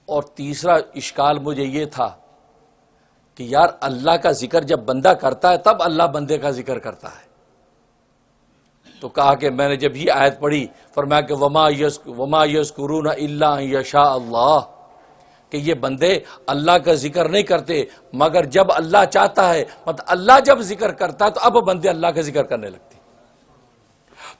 اور تیسرا اشکال مجھے یہ تھا کہ یار اللہ کا ذکر جب بندہ کرتا ہے تب اللہ بندے کا ذکر کرتا ہے. تو کہا کہ میں نے جب یہ آیت پڑھی فرمایا کہ وما یذکرون الا ان یشاء اللہ، کہ یہ بندے اللہ کا ذکر نہیں کرتے مگر جب اللہ چاہتا ہے. مطلب اللہ جب ذکر کرتا ہے تو اب بندے اللہ کا ذکر کرنے لگتے.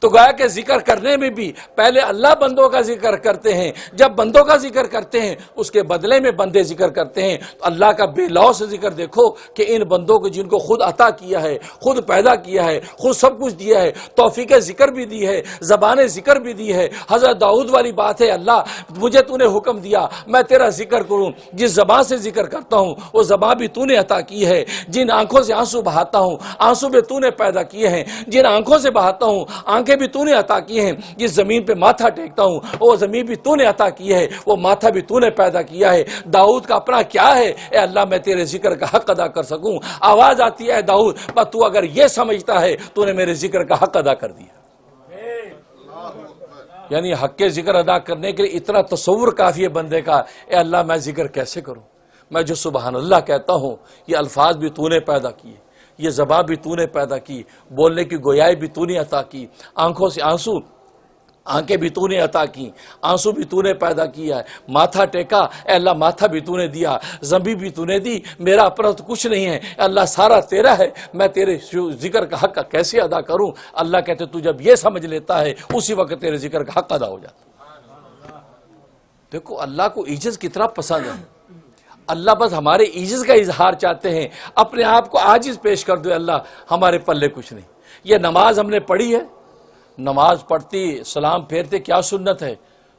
تو گویا کہ ذکر کرنے میں بھی پہلے اللہ بندوں کا ذکر کرتے ہیں، جب بندوں کا ذکر کرتے ہیں اس کے بدلے میں بندے ذکر کرتے ہیں. تو اللہ کا بے لوث ذکر دیکھو کہ ان بندوں کو جن کو خود عطا کیا ہے، خود پیدا کیا ہے، خود سب کچھ دیا ہے، توفیق ذکر بھی دی ہے، زبان ذکر بھی دی ہے. حضرت داؤد والی بات ہے، اللہ مجھے تو نے حکم دیا میں تیرا ذکر کروں، جس زبان سے ذکر کرتا ہوں وہ زبان بھی تو نے عطا کی ہے. جن آنکھوں سے آنسو بہاتا ہوں آنسو بھی تو نے پیدا کیے ہیں، جن آنکھوں سے بہاتا ہوں آنکھیں بھی تو نے عطا کی ہیں. جس زمین پہ ماتھا ٹیکتا ہوں وہ زمین بھی تو نے عطا کی ہے، وہ ماتھا بھی تو نے پیدا کیا ہے. داؤد کا اپنا کیا ہے، اے اللہ میں تیرے ذکر کا حق ادا کر سکوں. آواز آتی ہے داؤد بس تو اگر یہ سمجھتا ہے تو نے میرے ذکر کا حق ادا کر دیا. یعنی حق کے ذکر ادا کرنے کے لیے اتنا تصور کافی ہے بندے کا. اے اللہ میں ذکر کیسے کروں، میں جو سبحان اللہ کہتا ہوں یہ الفاظ بھی تو نے پیدا کیے، یہ زبان بھی تو نے پیدا کی، بولنے کی گویائی بھی تو نے عطا کی، آنکھوں سے آنسو آنکھیں بھی تو نے عطا کی، آنسو بھی تو نے پیدا کیا ہے. ماتھا ٹیکا اے اللہ ماتھا بھی تو نے دیا، زمین بھی تو نے دی، میرا اپنا تو کچھ نہیں ہے اے اللہ سارا تیرا ہے. میں تیرے ذکر کا حق کیسے ادا کروں. اللہ کہتے تو جب یہ سمجھ لیتا ہے اسی وقت تیرے ذکر کا حق ادا ہو جاتا. دیکھو اللہ کو عجز کتنا پسند ہے. اللہ بس ہمارے عجز کا اظہار چاہتے ہیں. اپنے آپ کو عاجز پیش کر دو، اللہ ہمارے پلے کچھ نہیں. یہ نماز ہم نے پڑھی ہے، نماز پڑھتی سلام پھیرتے کیا سنت ہے،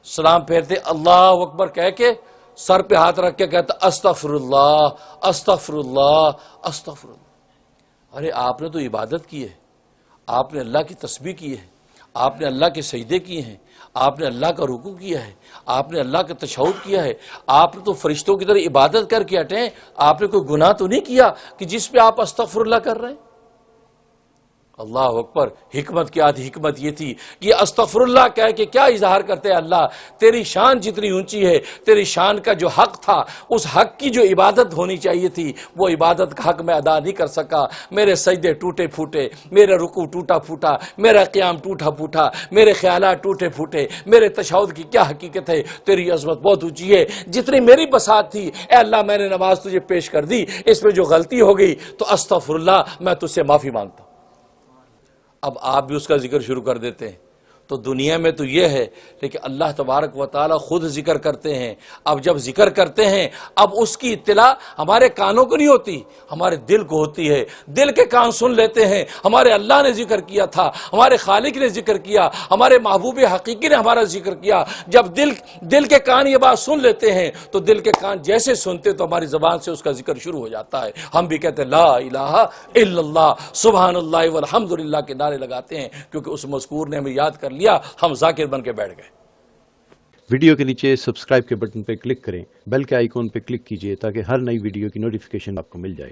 سلام پھیرتے اللہ اکبر کہہ کے سر پہ ہاتھ رکھ کے کہتا استغفر اللہ استغفر اللہ استغفر اللہ. ارے آپ نے تو عبادت کی ہے، آپ نے اللہ کی تسبیح کی ہے، آپ نے اللہ کے سجدے کیے ہیں، آپ نے اللہ کا رکوع کیا ہے، آپ نے اللہ کا تشہد کیا ہے، آپ نے تو فرشتوں کی طرح عبادت کر کے ہٹے. آپ نے کوئی گناہ تو نہیں کیا کہ جس پہ آپ استغفر اللہ کر رہے ہیں. اللہ اکبر. حکمت کی آدھی حکمت یہ تھی کہ استغفر اللہ کہہ کے کیا اظہار کرتے ہیں، اللہ تیری شان جتنی اونچی ہے، تیری شان کا جو حق تھا اس حق کی جو عبادت ہونی چاہیے تھی وہ عبادت کا حق میں ادا نہیں کر سکا. میرے سجدے ٹوٹے پھوٹے، میرا رکوع ٹوٹا پھوٹا، میرا قیام ٹوٹا پھوٹا، میرے خیالات ٹوٹے پھوٹے، میرے تشہد کی کیا حقیقت ہے. تیری عظمت بہت اونچی ہے، جتنی میری بساط تھی اے اللہ میں نے نماز تجھے پیش کر دی، اس میں جو غلطی ہو گئی تو استغفر اللہ میں تجھ سے معافی مانگتا ہوں. اب آپ بھی اس کا ذکر شروع کر دیتے ہیں. تو دنیا میں تو یہ ہے، لیکن اللہ تبارک و تعالی خود ذکر کرتے ہیں. اب جب ذکر کرتے ہیں اب اس کی اطلاع ہمارے کانوں کو نہیں ہوتی، ہمارے دل کو ہوتی ہے. دل کے کان سن لیتے ہیں ہمارے اللہ نے ذکر کیا تھا، ہمارے خالق نے ذکر کیا، ہمارے محبوب حقیقی نے ہمارا ذکر کیا. جب دل کے کان یہ بات سن لیتے ہیں تو دل کے کان جیسے سنتے تو ہماری زبان سے اس کا ذکر شروع ہو جاتا ہے. ہم بھی کہتے ہیں لا الہ الا اللہ سبحان اللہ والحمدللہ کے نعرے لگاتے ہیں، کیونکہ اس مذکور نے ہمیں یاد کر لیا، ہم ذاکر بن کے بیٹھ گئے. ویڈیو کے نیچے سبسکرائب کے بٹن پہ کلک کریں، بیل کے آئیکن پہ کلک کیجئے تاکہ ہر نئی ویڈیو کی نوٹیفیکیشن آپ کو مل جائے.